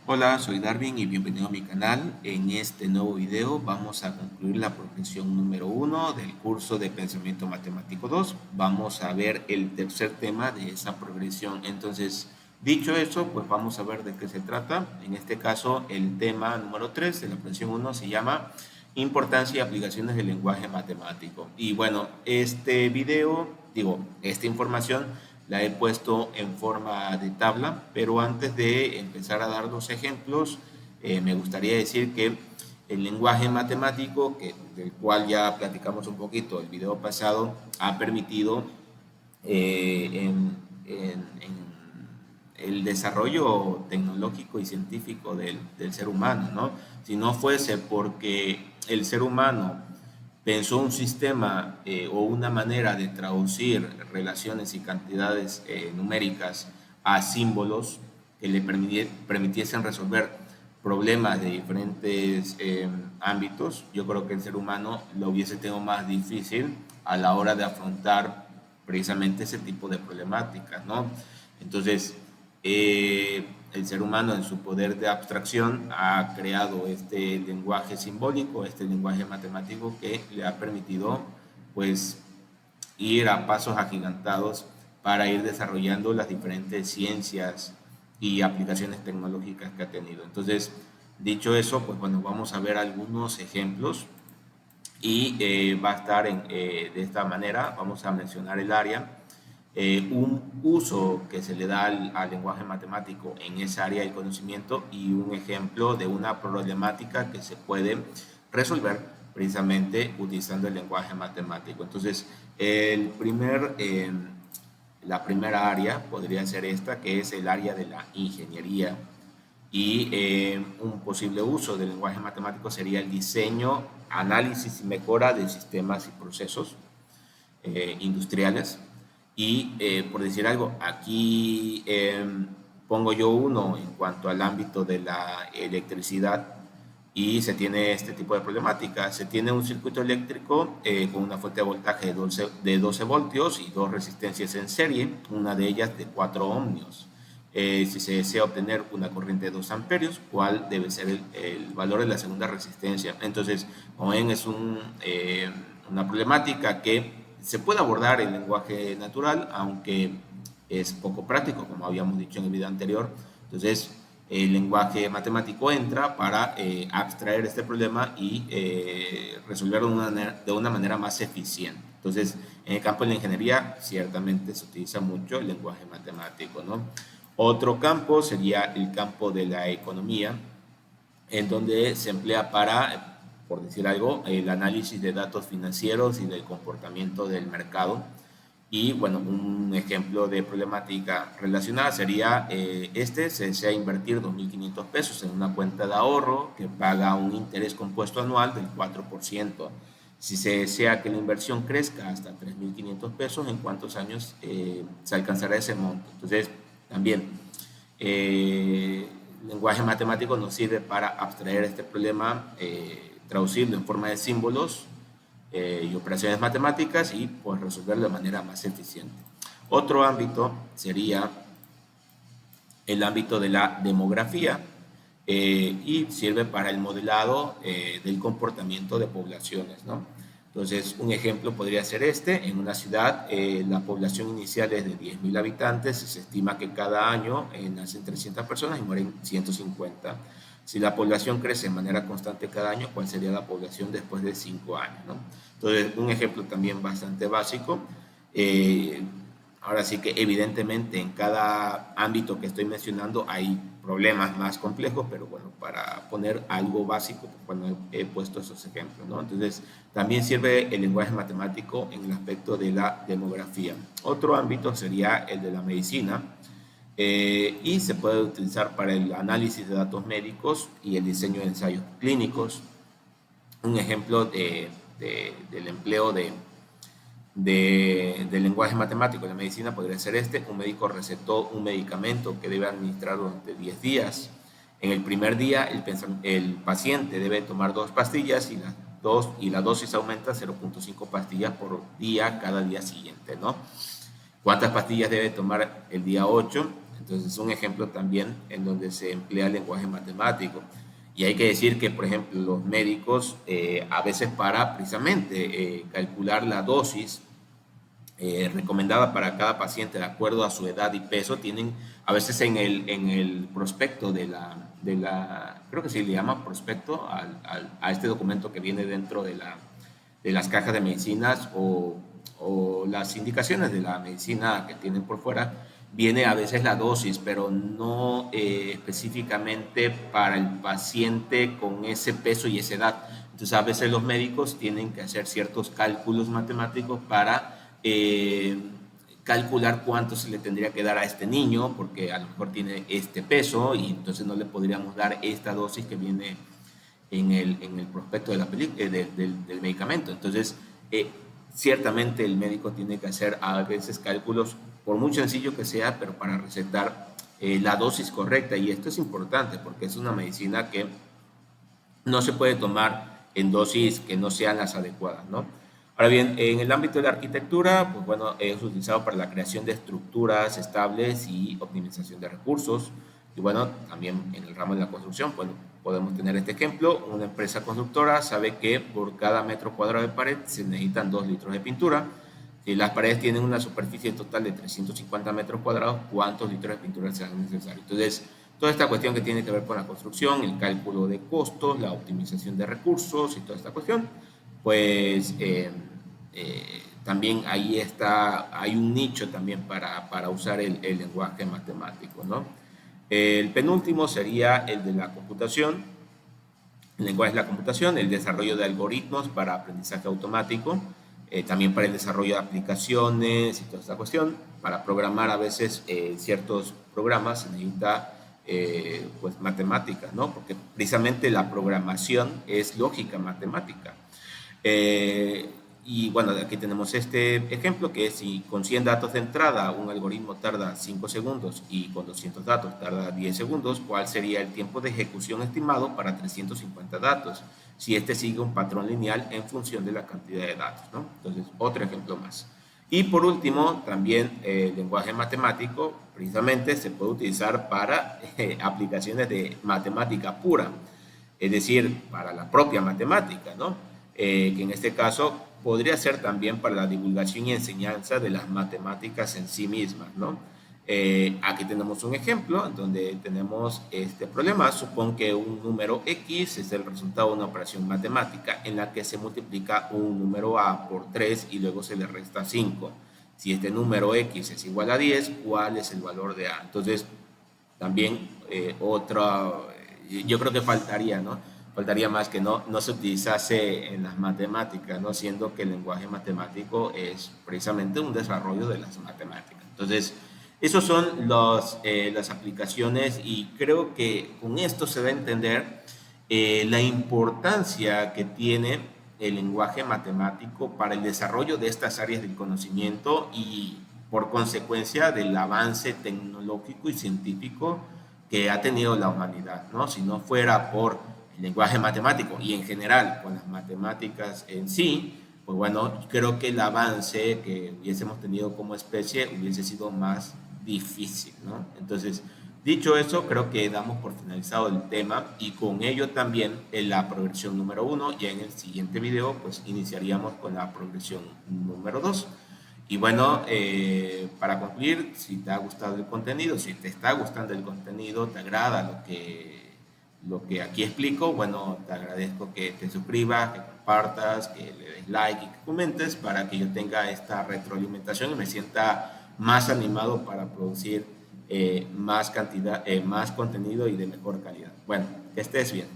Hola, soy Darwin y bienvenido a mi canal. En este nuevo video vamos a concluir la progresión número uno del curso de Pensamiento Matemático 2. Vamos a ver el tercer tema de esa progresión. Entonces, dicho eso, pues vamos a ver de qué se trata. En este caso, el tema número 3 de la progresión uno se llama Importancia y aplicaciones del lenguaje matemático. Y bueno, esta información la he puesto en forma de tabla, pero antes de empezar a dar los ejemplos, me gustaría decir que el lenguaje matemático, del cual ya platicamos un poquito el video pasado, ha permitido en el desarrollo tecnológico y científico del ser humano, ¿no? Si no fuese porque el ser humano pensó un sistema o una manera de traducir relaciones y cantidades numéricas a símbolos que le permitiesen resolver problemas de diferentes ámbitos, yo creo que el ser humano lo hubiese tenido más difícil a la hora de afrontar precisamente ese tipo de problemáticas, ¿no? Entonces, el ser humano en su poder de abstracción ha creado este lenguaje simbólico, este lenguaje matemático que le ha permitido pues ir a pasos agigantados para ir desarrollando las diferentes ciencias y aplicaciones tecnológicas que ha tenido. Entonces, dicho eso, pues bueno, vamos a ver algunos ejemplos y va a estar de esta manera. Vamos a mencionar el área, un uso que se le da al lenguaje matemático en esa área del conocimiento y un ejemplo de una problemática que se puede resolver precisamente utilizando el lenguaje matemático. Entonces, la primera área podría ser esta, que es el área de la ingeniería. Y un posible uso del lenguaje matemático sería el diseño, análisis y mejora de sistemas y procesos industriales. Y por decir algo, aquí pongo yo uno en cuanto al ámbito de la electricidad y se tiene este tipo de problemática. Se tiene un circuito eléctrico con una fuente de voltaje de 12 voltios y dos resistencias en serie, una de ellas de 4 ohmios. Si se desea obtener una corriente de 2 amperios, ¿cuál debe ser el valor de la segunda resistencia? Entonces, como ven, es una problemática que se puede abordar en lenguaje natural, aunque es poco práctico, como habíamos dicho en el video anterior. Entonces, el lenguaje matemático entra para abstraer este problema y resolverlo de una manera más eficiente. Entonces, en el campo de la ingeniería, ciertamente se utiliza mucho el lenguaje matemático, ¿no? Otro campo sería el campo de la economía, en donde se emplea para, por decir algo, el análisis de datos financieros y del comportamiento del mercado. Y bueno, un ejemplo de problemática relacionada sería se desea invertir 2.500 pesos en una cuenta de ahorro que paga un interés compuesto anual del 4%. Si se desea que la inversión crezca hasta 3.500 pesos, ¿en cuántos años se alcanzará ese monto? Entonces, también el lenguaje matemático nos sirve para abstraer este problema, traducirlo en forma de símbolos y operaciones matemáticas y pues resolverlo de manera más eficiente. Otro ámbito sería el ámbito de la demografía y sirve para el modelado del comportamiento de poblaciones, ¿no? Entonces, un ejemplo podría ser este. En una ciudad, la población inicial es de 10.000 habitantes y se estima que cada año nacen 300 personas y mueren 150. Si la población crece de manera constante cada año, ¿cuál sería la población después de 5 años, ¿no? Entonces, un ejemplo también bastante básico. Eh, Ahora sí que evidentemente en cada ámbito que estoy mencionando hay problemas más complejos, pero bueno, para poner algo básico, pues bueno, he puesto esos ejemplos, ¿no? Entonces, también sirve el lenguaje matemático en el aspecto de la demografía. Otro ámbito sería el de la medicina y se puede utilizar para el análisis de datos médicos y el diseño de ensayos clínicos. Un ejemplo del empleo del lenguaje matemático en la medicina podría ser este. Un médico recetó un medicamento que debe administrar durante 10 días. En el primer día, el paciente debe tomar 2 pastillas y la dosis aumenta a 0.5 pastillas por día cada día siguiente, ¿no? ¿Cuántas pastillas debe tomar el día 8? Entonces es un ejemplo también en donde se emplea el lenguaje matemático. Y hay que decir que, por ejemplo, los médicos a veces para precisamente calcular la dosis recomendada para cada paciente de acuerdo a su edad y peso, tienen a veces en el prospecto creo que se le llama prospecto a este documento que viene dentro de las cajas de medicinas o las indicaciones de la medicina que tienen por fuera, viene a veces la dosis, pero no específicamente para el paciente con ese peso y esa edad. Entonces a veces los médicos tienen que hacer ciertos cálculos matemáticos para calcular cuánto se le tendría que dar a este niño, porque a lo mejor tiene este peso y entonces no le podríamos dar esta dosis que viene en el prospecto de del medicamento. Entonces, ciertamente el médico tiene que hacer a veces cálculos, por muy sencillo que sea, pero para recetar la dosis correcta. Y esto es importante porque es una medicina que no se puede tomar en dosis que no sean las adecuadas, ¿no? Ahora bien, en el ámbito de la arquitectura, pues bueno, es utilizado para la creación de estructuras estables y optimización de recursos. Y bueno, también en el ramo de la construcción, pues podemos tener este ejemplo. Una empresa constructora sabe que por cada metro cuadrado de pared se necesitan 2 litros de pintura. Si las paredes tienen una superficie total de 350 metros cuadrados, ¿cuántos litros de pintura serán necesarios? Entonces, toda esta cuestión que tiene que ver con la construcción, el cálculo de costos, la optimización de recursos y toda esta cuestión, pues también ahí está, hay un nicho también para usar el lenguaje matemático, ¿no? El penúltimo sería el de la computación, el lenguaje de la computación, el desarrollo de algoritmos para aprendizaje automático, también para el desarrollo de aplicaciones y toda esta cuestión. Para programar a veces ciertos programas se necesita pues matemáticas, ¿no? Porque precisamente la programación es lógica matemática. Y bueno, aquí tenemos este ejemplo que es si con 100 datos de entrada un algoritmo tarda 5 segundos y con 200 datos tarda 10 segundos, ¿cuál sería el tiempo de ejecución estimado para 350 datos? Si este sigue un patrón lineal en función de la cantidad de datos, ¿no? Entonces, otro ejemplo más. Y por último, también el lenguaje matemático precisamente se puede utilizar para aplicaciones de matemática pura, es decir, para la propia matemática, ¿no? Que en este caso podría ser también para la divulgación y enseñanza de las matemáticas en sí mismas, ¿no? Aquí tenemos un ejemplo donde tenemos este problema. Supón que un número X es el resultado de una operación matemática en la que se multiplica un número A por 3 y luego se le resta 5. Si este número X es igual a 10, ¿cuál es el valor de A? Entonces, también yo creo que faltaría, ¿no? Faltaría más que no se utilizase en las matemáticas, ¿no? Siendo que el lenguaje matemático es precisamente un desarrollo de las matemáticas. Entonces, esos son las aplicaciones y creo que con esto se da a entender la importancia que tiene el lenguaje matemático para el desarrollo de estas áreas del conocimiento y por consecuencia del avance tecnológico y científico que ha tenido la humanidad, ¿no? Si no fuera por el lenguaje matemático y en general con las matemáticas en sí, pues bueno, creo que el avance que hubiésemos tenido como especie hubiese sido más difícil, ¿no? Entonces, dicho eso, creo que damos por finalizado el tema y con ello también en la progresión número 1. Ya en el siguiente video, pues iniciaríamos con la progresión número 2. Y bueno, para concluir, si te ha gustado el contenido, si te está gustando el contenido, te agrada lo que aquí explico, bueno, te agradezco que te suscribas, que compartas, que le des like y que comentes para que yo tenga esta retroalimentación y me sienta más animado para producir más cantidad, más contenido y de mejor calidad. Bueno, que estés bien.